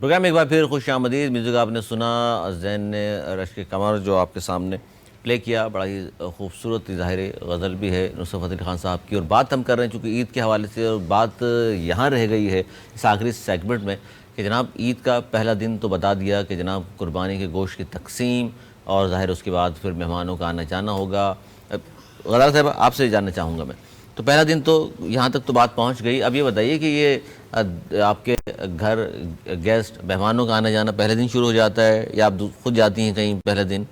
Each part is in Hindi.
प्रोग्राम में एक बार फिर खुश आमदीद। म्यूज़िक आपने सुना, जैन ने रश्क कमर जो आपके सामने प्ले किया, बड़ा ही खूबसूरत ज़ाहिर गज़ल भी है नुसरत फ़तेह अली ख़ान साहब की। और बात हम कर रहे हैं चूँकि ईद के हवाले से, और बात यहाँ रह गई है इस आखिरी सेगमेंट में कि जनाब ईद का पहला दिन तो बता दिया कि जनाब कुर्बानी के गोश्त की तकसीम, और ज़ाहिर उसके बाद फिर मेहमानों का आना जाना होगा। गज़ाला साहब आपसे जानना चाहूँगा मैं, तो पहला दिन तो यहाँ तक तो बात पहुँच गई। अब ये बताइए कि ये आपके घर गेस्ट मेहमानों का आना जाना पहले दिन शुरू हो जाता है या आप खुद जाती हैं कहीं पहले दिन?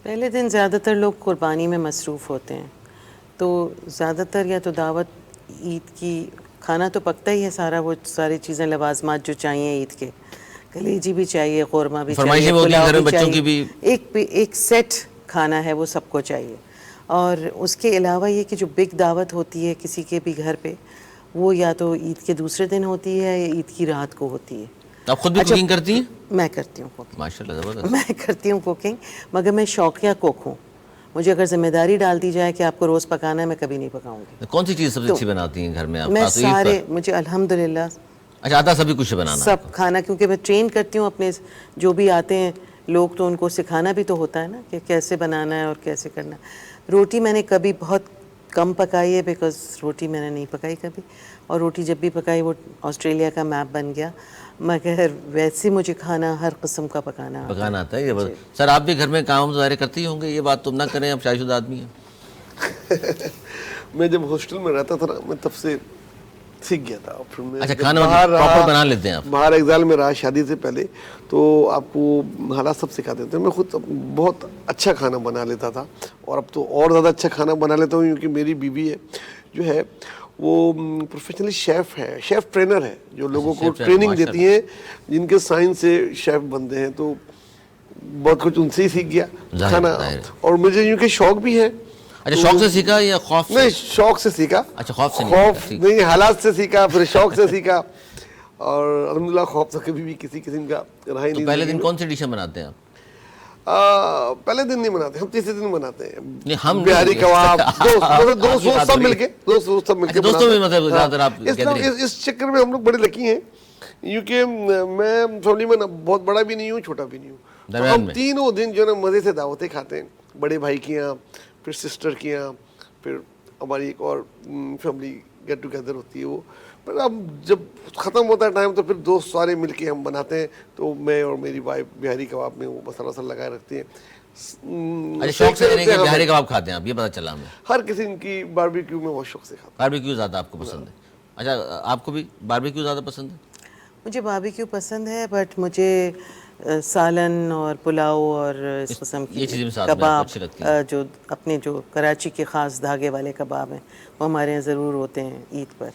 पहले दिन ज़्यादातर लोग कुर्बानी में मसरूफ़ होते हैं, तो ज़्यादातर या तो दावत ईद की खाना तो पकता ही है सारा, वो सारी चीज़ें लवाजमात जो चाहिए ईद के, कलेजी भी चाहिए, क़ोरमा भी चाहिए, पुलाव भी चाहिए, एक सेट खाना है वो सबको चाहिए। और उसके अलावा ये कि जो बिग दावत होती है किसी के भी घर पे, वो या तो ईद के दूसरे दिन होती है या ईद की रात को होती है। आप खुद भी कुकिंग करती हैं? मैं करती हूँ कुकिंग, माशाल्लाह ज़बरदस्त। मैं करती हूँ कुकिंग, मगर मैं शौकिया कुक हूँ। मुझे अगर जिम्मेदारी डाल दी जाए कि आपको रोज़ पकाना है, मैं कभी नहीं पकाऊंगी। कौन सी चीज़ सबसे अच्छी बनाती हैं घर में आप? मैं सारे, मुझे अल्हम्दुलिल्लाह अच्छा आता सभी कुछ बनाना? सब खाना, क्योंकि मैं ट्रेन करती हूँ अपने जो भी आते हैं लोग, तो उनको सिखाना भी तो होता है ना कि कैसे बनाना है और कैसे करना है। रोटी मैंने कभी बहुत कम पकाई है, बिकॉज रोटी मैंने नहीं पकाई कभी, और रोटी जब भी पकाई वो ऑस्ट्रेलिया का मैप बन गया। मगर वैसे मुझे खाना हर किस्म का पकाना आता है। ये सर आप भी घर में काम ज़ाहिर करती होंगे, ये बात तुम ना करें, आप शादीशुदा आदमी हैं। मैं जब हॉस्टल में रहता था ना, मैं तब से सीख गया था। फिर मैं अच्छा खाना प्रॉपर बना लेते हैं आप? बाहर एग्जाम में रहा शादी से पहले, तो आपको हालात सब सिखा देते हैं। मैं खुद बहुत अच्छा खाना बना लेता था, और अब तो और ज़्यादा अच्छा खाना बना लेता हूँ, क्योंकि मेरी बीवी है जो है वो प्रोफेशनली शेफ़ है, शेफ़ ट्रेनर है, जो लोगों को ट्रेनिंग देती हैं, जिनके साइंस से शेफ़ बनते हैं। तो बहुत कुछ उनसे ही सीख गया खाना, और मुझे यूँ कि शौक भी है। अच्छा शौक से सीखा या खौफ से? नहीं, शौक से सीखा। अच्छा खौफ से नहीं, हालात से सीखा, फिर शौक से सीखा, और अल्हम्दुलिल्लाह खौफ से कभी भी किसी किस्म का रहा ही नहीं। पहले दिन कौन सी डिशें बनाते हैं आप? पहले दिन नहीं बनाते, हम तीसरे दिन बनाते हैं। नहीं, हम बिहारी कबाब, दोस्त सब मिलके दोस्तों भी मतलब ज़्यादातर आप इस चक्कर में हम लोग बड़े लकी हैं, क्योंकि मैं फैमिली में बहुत बड़ा भी नहीं हूँ, छोटा भी नहीं हूँ, तो हम तीनों दिन जो है ना मज़े से दावतें खाते हैं। बड़े भाई की यहाँ, फिर सिस्टर की यहाँ, फिर हमारी एक और फैमिली गेट टुगेदर होती है वो। पर अब जब ख़त्म होता है टाइम, तो फिर दोस्त सारे मिलके हम बनाते हैं। तो मैं और मेरी वाइफ बिहारी कबाब में वो मसाला वसाला लगाए रखती हैं। अच्छा शौक से बिहारी कबाब खाते हैं आप, ये पता चला हमें? हर किसी की बारबेक्यू में बहुत शौक से खाता। बारबेक्यू ज़्यादा आपको पसंद है? अच्छा आपको भी बारबेक्यू ज़्यादा पसंद है? मुझे बारबेक्यू पसंद है, बट मुझे सालन और पुलाव और इस किस्म की कबाब, जो अपने जो कराची के ख़ास धागे वाले कबाब हैं, वो हमारे यहाँ ज़रूर होते हैं ईद पर।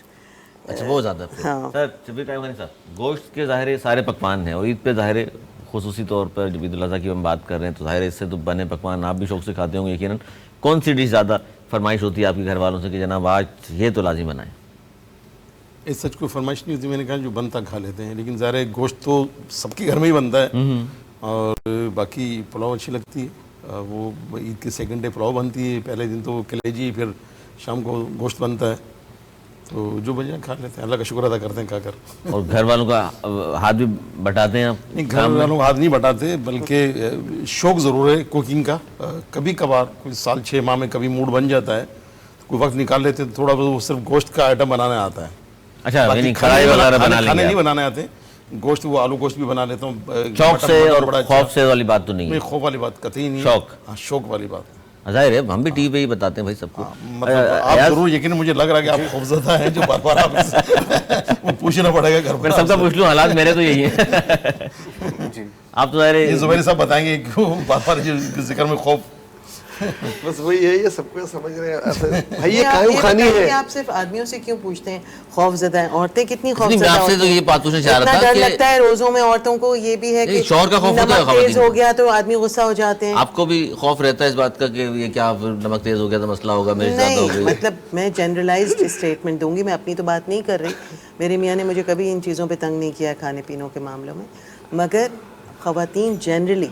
अच्छा वो ज़्यादा? हाँ सर शब्बीर कायम खानी साहब, गोश्त के ज़ाहिर सारे पकवान हैं, और ईद पे ज़ाहिर खुसूसी तौर पर जब ईद उल अज़हा की हम बात कर रहे हैं, तो ज़ाहिर इससे तो बने पकवान आप भी शौक से खाते होंगे यकीनन। कौन सी डिश ज़्यादा फरमाइश होती है आपके घर वालों से कि जनाब आज ये तो लाजिम बनाएं? इस सच कोई फरमाइश नहीं होती, मैंने कहा जो बनता खा लेते हैं, लेकिन ज़ाहिर है गोश्त तो सबके घर में ही बनता है, और बाकी पुलाव अच्छी लगती है। वो ईद के सेकंड डे पुलाव बनती है, पहले दिन तो कलेजी, फिर शाम को गोश्त बनता है, तो जो बन जाए खा लेते हैं, अल्लाह का शुक्र अदा करते हैं खाकर। और घर वालों का हाथ भी बटाते हैं आप? नहीं, घर वालों का हाथ नहीं बटाते, बल्कि शौक़ ज़रूर है कुकिंग का। कभी कभार कोई साल 6 माह में कभी मूड बन जाता है, कोई वक्त निकाल लेते हैं, थोड़ा बहुत सिर्फ गोश्त का आइटम बनाने आता है। अच्छा कढ़ाई वगैरह बना लेंगे? खाने नहीं बनाने आते, गोश्त वो आलू गोश्त भी बना लेता हूँ। शौक से और खौफ से वाली बात तो नहीं है? खौफ वाली बात कतई नहीं, शौक। हाँ शौक वाली बात। जाहिर है हम भी टीवी पे ही बताते हैं भाई सबको। मतलब आप जरूर, यकीन मुझे लग रहा है कि आप खौफजदा हैं, जो बार बार आप वो पूछना पड़ेगा घर पर। सबका पूछ लूँ, हालात मेरे तो यही है। आप तो जाहिर जुबैर साहब बताएंगे क्यों बार बार जिक्र में खौफ? बस वही है, ये सबको समझ रहे हैं भाई, ये कायम खानी है। आप सिर्फ आदमियों से क्यों पूछते हैं खौफज़दा हैं? औरतें कितनी खौफज़दा होती हैं? तो ये बात पूछना चाह रहा था, डर लगता है रोज़ों में औरतों को, ये भी है कि शौहर का खौफ होता है, नमक तेज हो गया तो आदमी गुस्सा हो जाते हैं। आपको भी खौफ रहता है इस बात का कि ये क्या नमक तेज हो गया तो मसला होगा, मेरे ज़्यादा हो गया? मतलब मैं जनरलाइज्ड स्टेटमेंट दूंगी, मैं अपनी तो बात नहीं कर रही। मेरे मियाँ ने मुझे कभी इन चीज़ों पे तंग नहीं किया खाने पीनों के मामलों में, मगर ख़वातीन जनरली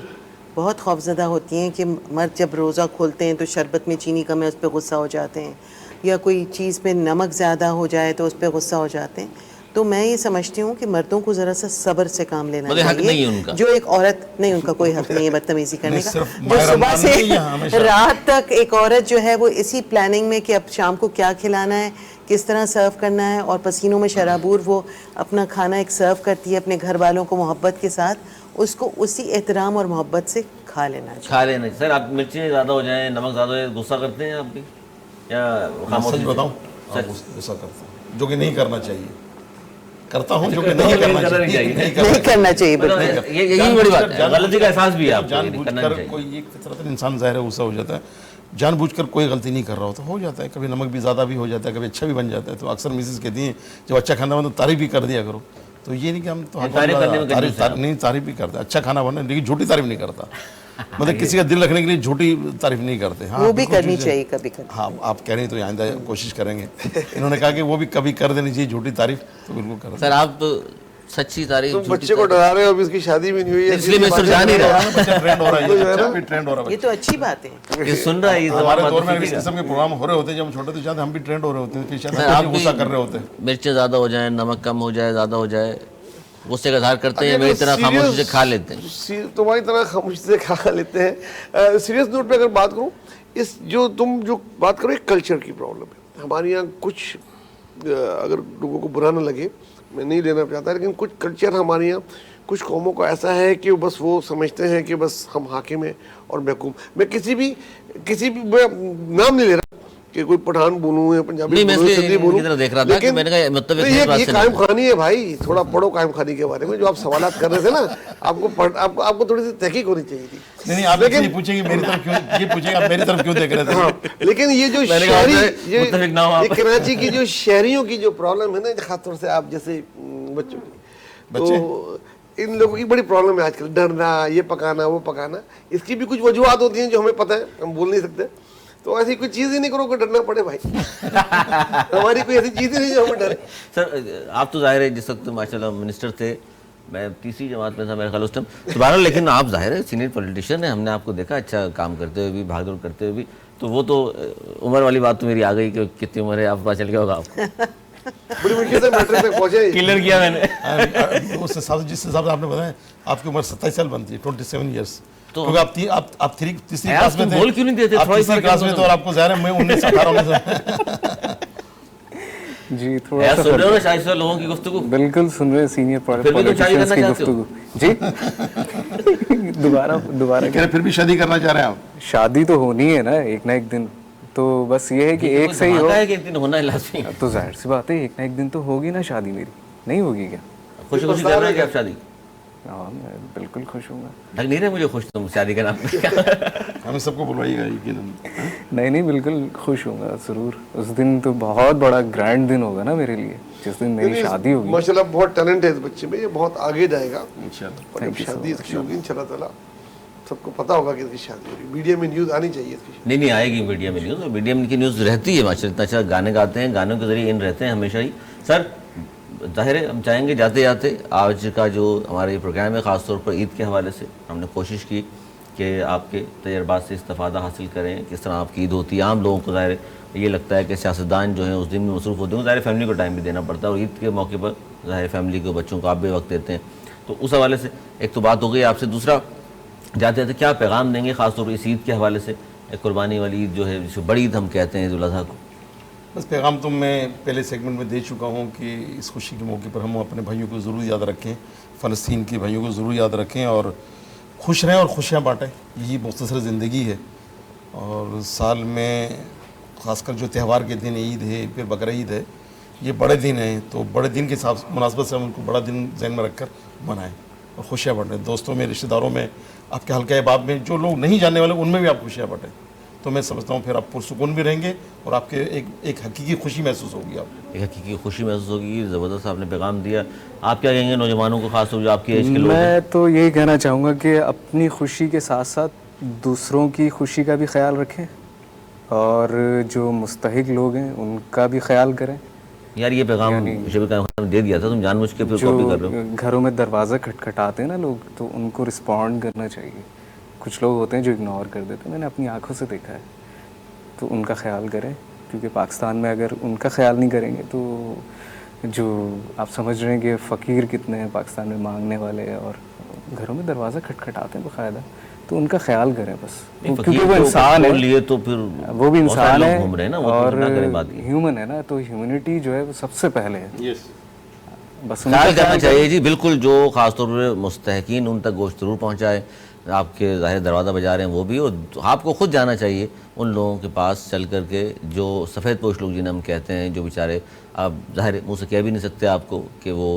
बहुत खौफज़दा होती हैं कि मर्द जब रोज़ा खोलते हैं तो शरबत में चीनी कम है उस पर गुस्सा हो जाते हैं, या कोई चीज़ पे नमक ज़्यादा हो जाए तो उस पर गुस्सा हो जाते हैं। तो मैं ये समझती हूँ कि मर्दों को ज़रा सा सब्र से काम लेना मतलब हक चाहिए। नहीं है उनका। जो एक औरत नहीं, उनका कोई हक नहीं है बदतमीजी करने नहीं, का। सिर्फ जो माह सुबह रमज़ान नहीं है, हमेशा। से रात तक एक औरत जो है वो इसी प्लानिंग में कि अब शाम को क्या खिलाना है, किस तरह सर्व करना है, और पसीनों में शराबूर वो अपना खाना एक सर्व करती है अपने घर वालों को मोहब्बत के साथ, उसको उसी एहतराम और मोहब्बत से खा लेना चाहिए। खा लेना सर। आप मिर्ची ज़्यादा हो जाए, नमक ज़्यादा हो जाए, गुस्सा करते हैं आप भी या मैं खामोशी सच से? बताऊं, सच। गुस्सा करता हूँ, जो कि नहीं करना चाहिए। करता हूँ जो कि नहीं करना चाहिए। नहीं करना चाहिए मतलब बिल्कुल। ये यही बड़ी बात है, गलती का एहसास भी है आपको, ये नहीं करना जानबूझकर चाहिए। कोई एक फितरतन इंसान ज़ाहिर है गुस्सा हो जाता है, जानबूझकर कोई गलती नहीं कर रहा होता, हो जाता है। कभी नमक भी ज़्यादा भी हो जाता है, कभी अच्छा भी बन जाता है। तो अक्सर मिसेस कहती हैं जब अच्छा खाना बना तो तारीफ भी कर दिया करो। तो ये नहीं कि हम तो तारीफ करने में कंजूस हैं आप। नहीं, तारीफ भी करते, अच्छा खाना बना, लेकिन झूठी तारीफ नहीं करता। मतलब किसी का दिल रखने के लिए झूठी तारीफ नहीं करते। हाँ, वो भी बिल्कुल करनी चीज़ें- चाहिए कभी कभी। हाँ, आप कह रही हैं तो आइंदा कोशिश करेंगे। इन्होंने कहा कि वो भी कभी कर देनी चाहिए झूठी तारीफ, तो बिल्कुल कर सर आप सच्ची तारीफ, तुम झूठी बच्चे को डरा रहे हो, अभी इसकी शादी भी नहीं हुई है, इसलिए मैं सिर्फ जान ही रहा बच्चा ट्रेंड हो रहा है, ये बच्चा भी ट्रेंड हो रहा है। ये तो अच्छी बात है। ये सुन रहा है, ये हमारे बात दौर में इस सीखेगा। किस्म के प्रोग्राम हो रहे होते हैं जब हम छोटे थे, शायद हम भी ट्रेंड हो रहे होते हैं कि शायद सर हम आप भी भी गुस्सा कर रहे होते हैं। मिर्चें ज़्यादा हो जाए, नमक कम हो जाए, ज़्यादा हो जाए, गुस्से का इजहार करते हैं, अगर मेरी तरह serious- खामोशी से खा लेते हैं। तुम्हारी तरह खामोशी से खा लेते हैं। सीरियस नोट पे अगर बात करूं, इस जो तुम जो बात करो, एक कल्चर की प्रॉब्लम है हमारे यहाँ। कुछ अगर लोगों को बुरा ना लगे, मैं नहीं लेना चाहता, लेकिन कुछ कल्चर हमारे यहाँ कुछ कौमों को ऐसा है कि बस वो समझते हैं कि बस हम हाकिम हैं और महकूम। मैं किसी भी मैं नाम नहीं ले रहा कि कोई पठान बोलूं या पंजाबी नहीं, मैं बोलूं, इसलिए सिंधी इनकी बोलूं, तरफ देख रहा था कि मैंने कहा मतलब एक नहीं, इस बात ये से कायम नहीं। खानी है भाई। थोड़ा पढ़ो कायम खानी के बारे में, जो आप सवालात कर रहे थे ना, आपको थोड़ी सी तहकीक होनी चाहिए थी। नहीं, आप ये पूछेंगे मेरी तरफ क्यों, ये पूछेंगे आप मेरी तरफ क्यों देख रहे थे। हाँ, लेकिन ये जो मैंने कहा शहरी, मुझे मुत्तफिक ना हो आप। ये कराची की जो शहरियों की जो प्रॉब्लम है ना, खासतौर से आप जैसे बच्चों की, तो इन लोगों की बड़ी प्रॉब्लम है आजकल। डरना, ये पकाना, वो पकाना, इसकी भी कुछ वजूहत होती हैं जो हमें पता है, हम बोल नहीं सकते। तो ऐसी कोई चीज़ ही नहीं करो कि डरना पड़े भाई। हमारी कोई ऐसी चीज़ ही नहीं जो हमें डरे। सर आप तो जाहिर है जिस वक्त माशाल्लाह मिनिस्टर थे, मैं तीसरी जमात में था मेरे ख्याल उस टाइम दोबारा, लेकिन आप जाहिर है सीनियर पॉलिटिशियन है, हमने आपको देखा अच्छा काम करते हुए भी, भागदौड़ करते हुए भी। तो वो तो उम्र वाली बात तो मेरी आ गई कि कितनी उम्र है, आप पता चल गया होगा आपको। बड़ी मुश्किल से मैट्रिक तक पहुंचे। क्लियर किया मैंने। उस हिसाब से, जिस हिसाब से आपने बताया, आपकी उम्र 27 साल बनती है, 27 ईयर्स। तो क्योंकि आप तीसरी यार, क्लास में तुम थे, बोल क्यों नहीं देते? आप थोड़ा ही तीसरी फर्क क्लास है में, दोनों तो और आपको ज़ाहिर है मैं 19 18 जी थोड़ा यार सा सुन रहे हो ना फर्क शायद से लोगों की गुफ्तगू? है। बिल्कुल सुन रहे हैं सीनियर फिर भी तुम शादी पॉलिटिशियंस करना की चाहते हो? गुफ्तगू जी। दोबारा कह रहे फिर भी शादी करना चाह रहे हैं आप। शादी तो होनी है ना एक ना एक दिन, तो बस ये है कि एक सही हो धमाका है कि एक दिन होना है लाजमी। तो जाहिर सी बात है एक ना एक दिन तो होगी ना शादी मेरी, नहीं होगी क्या? खुशी खुशी कर रहे हैं कि आप शादी? हाँ मैं बिल्कुल खुश हूँ। लग नहीं रहा मुझे खुश तुम शादी का नाम। हमें सबको बुलवाइएगा यकीनन। नहीं बिल्कुल खुश हूँगा ज़रूर। उस दिन तो बहुत बड़ा ग्रैंड दिन होगा ना मेरे लिए, जिस दिन मेरी शादी होगी। माशाल्लाह बहुत टैलेंट है इस बच्चे में, ये बहुत आगे जाएगा। इंशाल्लाह। और जब शादी इसकी होगी इंशाल्लाह ताला, सबको पता होगा कि इसकी शादी हो रही है। मीडिया में न्यूज़ आनी चाहिए इसकी। नहीं नहीं आएगी मीडिया में न्यूज़, मीडिया में की न्यूज़ रहती है माशाल्लाह। इतना अच्छा गाने गाते हैं, गानों के जरिए इन रहते हैं हमेशा ही। सर जाहिर है हम चाहेंगे जाते जाते आज का जो हमारा ये प्रोग्राम है, ख़ासतौर पर ईद के हवाले से हमने कोशिश की कि आपके तजर्बात से इस्तेफ़ादा हासिल करें, किस तरह आपकी ईद होती है। आम लोगों को ज़ाहिर ये लगता है कि सियासतदान जो हैं उस दिन में मसरूफ़ होते हैं, ज़ाहिर फैमिली को टाइम भी देना पड़ता है, और ईद के मौके पर ज़ाहिर फैमिली को, बच्चों को आप भी वक्त देते हैं। तो उस हवाले से एक तो बात हो गई आपसे, दूसरा जाते जाते क्या पैगाम देंगे ख़ासतौर पर इस ईद के हवाले से, एक कुर्बानी वाली ईद जो है, जिसको बड़ी ईद हम कहते हैं, ईद उल अज़हा को? बस पैगाम तो मैं पहले सेगमेंट में दे चुका हूँ कि इस खुशी के मौके पर हम अपने भाइयों को ज़रूर याद रखें, फ़लस्तीन के भाइयों को ज़रूर याद रखें और खुश रहें और खुशियाँ बाँटें। यही मुख्तसर ज़िंदगी है। और साल में ख़ासकर जो त्यौहार के दिन ईद है, फिर बकरीद है, ये बड़े दिन हैं, तो बड़े दिन के हिसाब मुनासबत से हम उनको बड़ा दिन ज़हन में रख कर मनाएँ और खुशियाँ बाँटें। दोस्तों में, रिश्तेदारों में, आपके हल्का अहबाब में, जो लोग नहीं जानने वाले उनमें भी आप खुशियाँ बाँटें। तो मैं समझता हूँ फिर आप पुरसुकून भी रहेंगे और आपके एक हकीकी खुशी महसूस होगी। आप एक हकीकी खुशी महसूस होगी। ज़बरदस्त आपने पैगाम दिया। आप क्या कहेंगे नौजवानों को, खास तौर जो आपकी एज के लोग हैं? मैं तो यही कहना चाहूँगा कि अपनी खुशी के साथ साथ दूसरों की खुशी का भी ख्याल रखें और जो मुस्तहिक लोग हैं उनका भी ख्याल करें। यार ये पैगाम मुझे भी काम दे दिया था, तुम जानबूझ के फिर कॉपी कर रहे हो। जो घरों में दरवाज़ा खटखटाते हैं ना लोग, तो उनको रिस्पॉन्ड करना चाहिए। कुछ लोग होते हैं जो इग्नोर कर देते हैं, मैंने अपनी आंखों से देखा है। तो उनका ख्याल करें, क्योंकि पाकिस्तान में अगर उनका ख्याल नहीं करेंगे तो जो आप समझ रहे हैं कि फ़कीर कितने हैं पाकिस्तान में मांगने वाले, और घरों में दरवाज़ा खटखटाते हैं बाकायदा, तो उनका ख्याल करें बस, क्योंकि वो इंसान है, लिए तो फिर वो भी बहुत सारे इंसान लोग है घूम रहे हैं ना, वो तो और ना करें बात ही। ह्यूमन है ना, तो ह्यूमनिटी जो है वो सबसे पहले है। यस बस उनका ख्याल करना ख्याल चाहिए जी, बिल्कुल। जो खासतौर पर मुस्तहकीन उन तक गोश्त जरूर पहुँचाए, आपके ज़ाहिर दरवाज़ा बजा रहे हैं वो भी, और आपको खुद जाना चाहिए उन लोगों के पास चल कर के, जो सफ़ेद पोश लोग जिन्हें हम कहते हैं, जो बेचारे आप ज़ाहिर मुँह से कह भी नहीं सकते आपको कि वो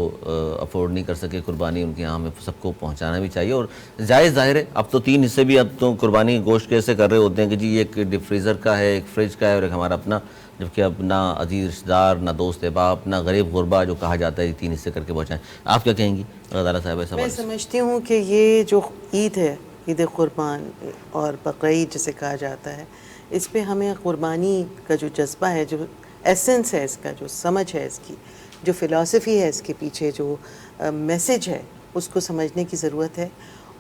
अफोर्ड नहीं कर सके कुर्बानी, उनके यहाँ हमें सबको पहुँचाना भी चाहिए। और जायज़ ज़ाहिर है, अब तो 3 हिस्से भी अब तो कुर्बानी गोश्त कैसे कर रहे होते हैं कि जी एक डीप फ्रीज़र का है, एक फ्रिज का है और एक हमारा अपना, जबकि अब ना अजीज़ रिश्तेदार, ना दोस्त अहबाब, ना गरीब गुरबा जो कहा जाता है, 3 हिस्से करके पहुँचाएँ। आप क्या कहेंगी गज़ाला साहब इस मैं हवाले से? समझती हूँ कि ये जो ईद है, ईद कुर्बान और बकरा ईद जिसे कहा जाता है, इस पे हमें कुर्बानी का जो जज्बा है, जो एसेंस है इसका, जो समझ है इसकी, जो फ़िलासफ़ी है इसके पीछे, जो मैसेज है, उसको समझने की ज़रूरत है।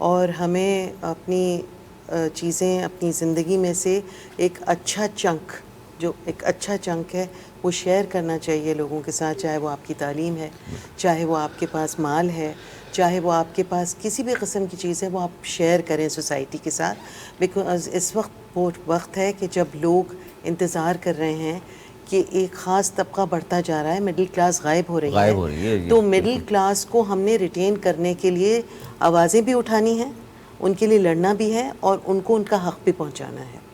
और हमें अपनी चीज़ें अपनी ज़िंदगी में से एक अच्छा चंक, जो एक अच्छा चंक है, वो शेयर करना चाहिए लोगों के साथ, चाहे वो आपकी तालीम है, चाहे वो आपके पास माल है, चाहे वो आपके पास किसी भी किस्म की चीज़ है, वो आप शेयर करें सोसाइटी के साथ। बिकॉज इस वक्त वो वक्त है कि जब लोग इंतज़ार कर रहे हैं कि एक ख़ास तबका बढ़ता जा रहा है, मिडिल क्लास गायब हो रही है। तो मिडिल क्लास को हमने रिटेन करने के लिए आवाज़ें भी उठानी हैं, उनके लिए लड़ना भी है और उनको उनका हक़ भी पहुँचाना है।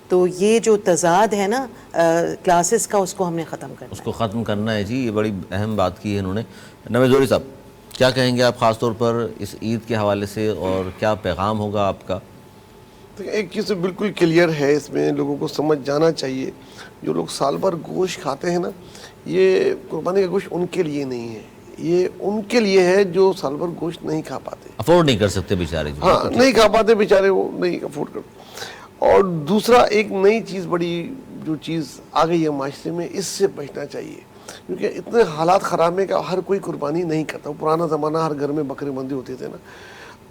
तो ये जो तज़ाद है ना क्लासेस का, उसको हमने ख़त्म करना है, उसको ख़त्म करना है जी। ये बड़ी अहम बात की है इन्होंने। नवेद ज़ोहरी साहब, क्या कहेंगे आप ख़ास तौर पर इस ईद के हवाले से, और क्या पैगाम होगा आपका? तो एक चीज़ तो बिल्कुल क्लियर है, इसमें लोगों को समझ जाना चाहिए, जो लोग साल भर गोश्त खाते हैं ना, ये कुर्बानी का गोश्त उनके लिए नहीं है, ये उनके लिए है जो साल भर गोश्त नहीं खा पाते, अफोर्ड नहीं कर सकते बेचारे जो। हाँ, नहीं खा पाते बेचारे, वो नहीं अफोर्ड कर। और दूसरा, एक नई चीज़, बड़ी जो चीज़ आ गई है माशरे में, इससे बचना चाहिए, क्योंकि इतने हालात ख़राब हैं कि हर कोई कुर्बानी नहीं करता। पुराना ज़माना हर घर में बकरे बंदी होते थे ना,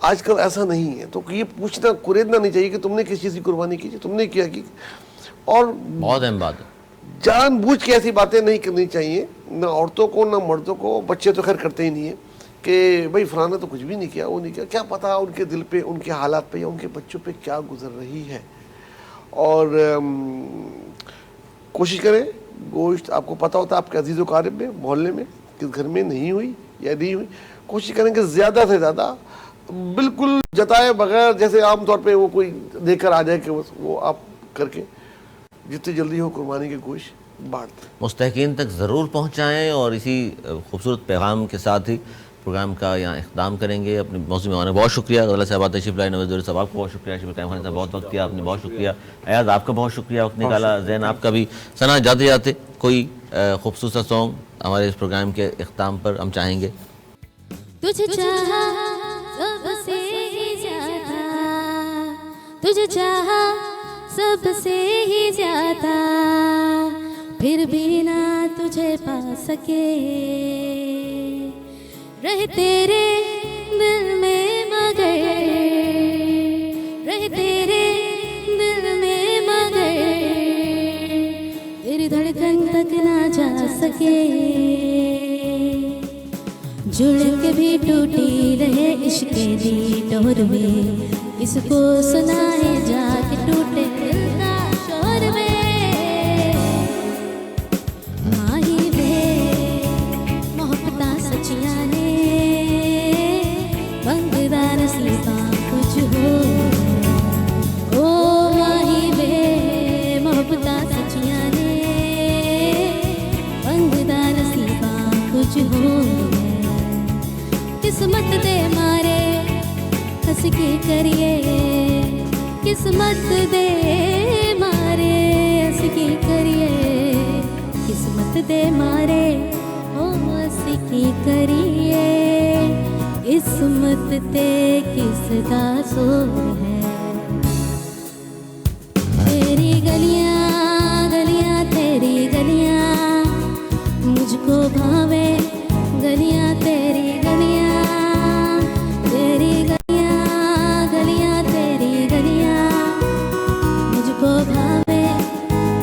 आजकल ऐसा नहीं है। तो ये पूछना, कुरेदना नहीं चाहिए कि तुमने किस चीज़ की कुर्बानी की, तुमने क्या की। और बहुत अहम बात है, जानबूझ के ऐसी बातें नहीं करनी चाहिए, ना औरतों को ना मर्दों को। बच्चे तो खैर करते ही नहीं है कि भाई फलाना तो कुछ भी नहीं किया, वो नहीं किया। क्या पता उनके दिल पे, उनके हालात पे या उनके बच्चों पे क्या गुजर रही है। और कोशिश करें, गोश्त आपको पता होता है आपके अजीज़ व क़ारिब में, मोहल्ले में, किस घर में नहीं हुई या नहीं हुई, कोशिश करें कि ज़्यादा से ज़्यादा, बिल्कुल जताए बगैर, जैसे आमतौर पे वो कोई देकर आ जाए कि वो आप करके जितनी जल्दी हो कुर्बानी के गोश्त बांट दें, मुस्तहकीन तक ज़रूर पहुँचाएँ। और इसी खूबसूरत पैगाम के साथ ही प्रोग्राम का यहाँ इख्तिताम करेंगे। अपने मौसम में आने बहुत शुक्रिया। गज़ाला साहब तशरीफ़ लाए, नवेद ज़ोहरी साहब आपको बहुत शुक्रिया, शिफ़ कायम खान साहब बहुत वक्त दिया आपने, बहुत शुक्रिया। अयाज़ आपका बहुत शुक्रिया, वक्त निकाला। ज़ैन आपका भी। सना, जाते जाते कोई खूबसूरत सॉन्ग हमारे इस प्रोग्राम के इख्तिताम पर हम चाहेंगे। तुझे चाहा सबसे ही ज्यादा, तुझे चाहा सबसे ही ज्यादा, फिर भी ना तुझे पा सके, रहे तेरे दिल में मगर, रहे तेरे दिल में मगर, तेरी धड़कन तक ना जा सके, जुड़ के भी टूटी रहे इश्क दी डोर में, इसको सुनाए जाके टूटे दिल का शोर में, माही वे मोहब्बता सचिया ने, मंगदा नसीबा कुछ हो, ओ माही वे मोहब्बता सचिया ने, मंगदा नसीबा कुछ हो, किस्मत दे मारे हंस के करिए, किस्मत दे मारे हंस के करिए, किस्मत दे मारे ओ हंस के करिए, किस्मत ते किसदा सो है, तेरी गलियां गलियां तेरी गलियां, मुझको भावे गलियां तेरी गलियां, तेरी गलियां गलियां तेरी गलियां, मुझको भावे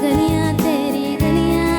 गलियां तेरी गलियां,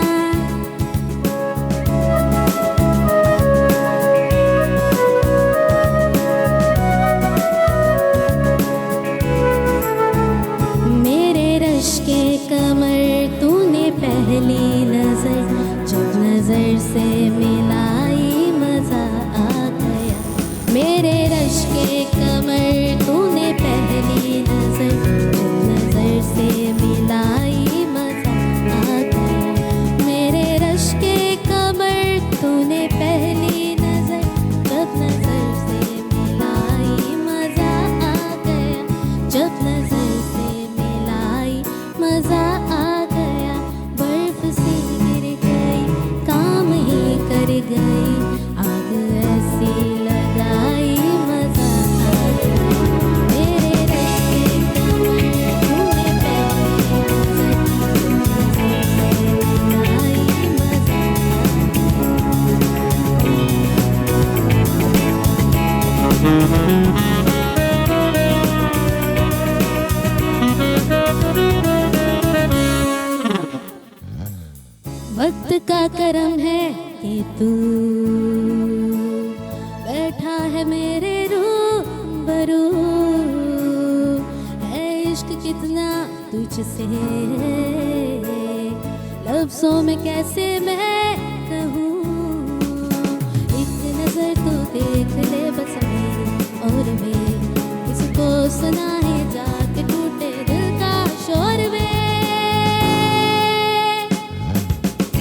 मेरे रश के कमर तूने पहली नजर जब नजर से मिलाई मजा आ गया मेरे रश के कमर तूने पहली नजर जब नजर से मिलाई मजा आ गया जब नजर से मिलाई मजा आ गया बर्फ सी गिर गई काम ही कर गई आग ऐसी लगाई मजा आ गया मेरे रश के कमर तूने पहली नजर मिलाई मजा वक्त का करम है कि तू बैठा है मेरे रूबरू है इश्क कितना तुझसे लफ्जों में कैसे मैं कहूँ एक नजर तो देख ले बस मेरी और मेरी किसको सुनाए जाके टूटे दिल का शोर में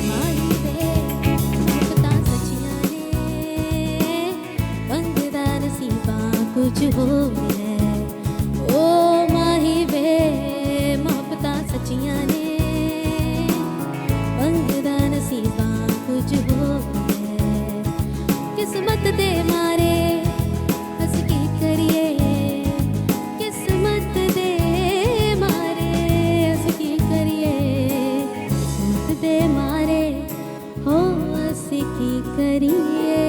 माही वे मोहब्बतां सच्चियां ने बंगदा नसीबां कुछ हो है ओ माही वे मोहब्बतां सच्चियां ने बंगदा नसीबां कुछ हो है किस्मत दे मारे हंस की करिए किस्मत दे मारे हंस की करिए किस्मत दे मारे हो हंस की करिए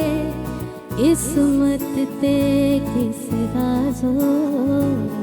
किस्मत ते किसका जोर